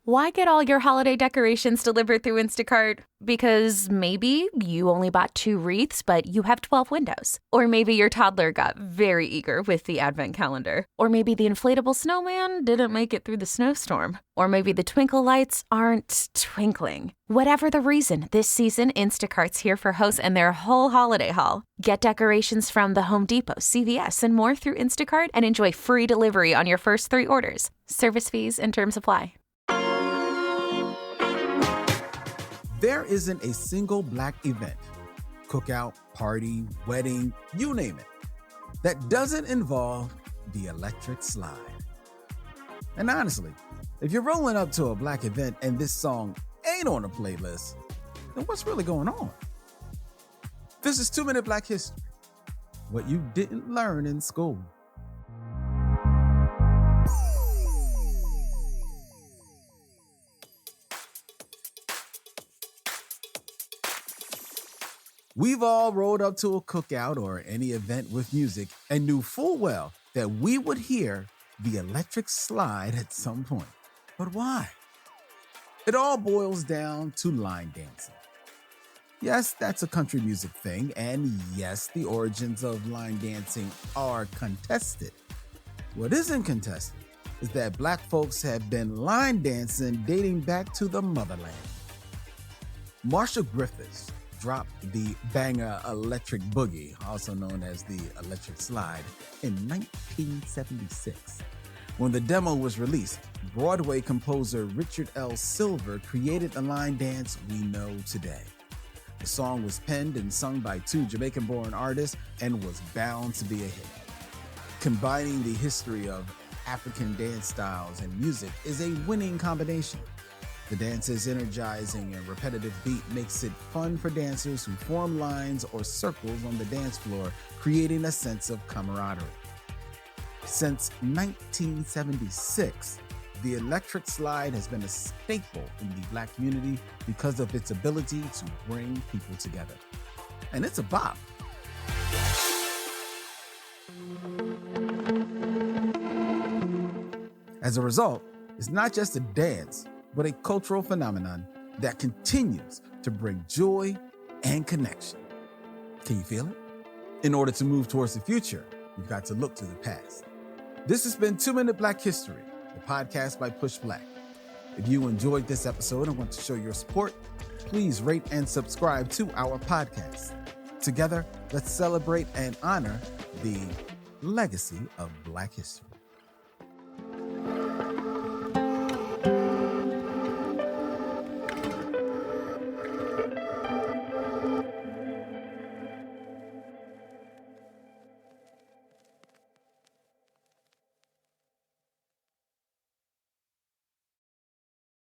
Why get all your holiday decorations delivered through Instacart? Because maybe you only bought 2 wreaths, but you have 12 windows. Or maybe your toddler got very eager with the advent calendar. Or maybe the inflatable snowman didn't make it through the snowstorm. Or maybe the twinkle lights aren't twinkling. Whatever the reason, this season, Instacart's here for hosts and their whole holiday haul. Get decorations from the Home Depot, CVS, and more through Instacart and enjoy free delivery on your first 3 orders. Service fees and terms apply. There isn't a single Black event, cookout, party, wedding, you name it, that doesn't involve the electric slide. And honestly, if you're rolling up to a Black event and this song ain't on the playlist, then what's really going on? This is 2 Minute Black History, what you didn't learn in school. We've all rolled up to a cookout or any event with music and knew full well that we would hear the electric slide at some point. But why? It all boils down to line dancing. Yes, that's a country music thing, and yes, the origins of line dancing are contested. What isn't contested is that Black folks have been line dancing dating back to the motherland. Marcia Griffiths dropped the banger Electric Boogie, also known as the Electric Slide, in 1976. When the demo was released, Broadway composer Richard L. Silver created the line dance we know today. The song was penned and sung by 2 Jamaican-born artists and was bound to be a hit. Combining the history of African dance styles and music is a winning combination. The dance's energizing and repetitive beat makes it fun for dancers who form lines or circles on the dance floor, creating a sense of camaraderie. Since 1976, the electric slide has been a staple in the Black community because of its ability to bring people together. And it's a bop. As a result, it's not just a dance, but a cultural phenomenon that continues to bring joy and connection. Can you feel it? In order to move towards the future, you've got to look to the past. This has been 2 Minute Black History, the podcast by Push Black. If you enjoyed this episode and want to show your support, please rate and subscribe to our podcast. Together, let's celebrate and honor the legacy of Black history.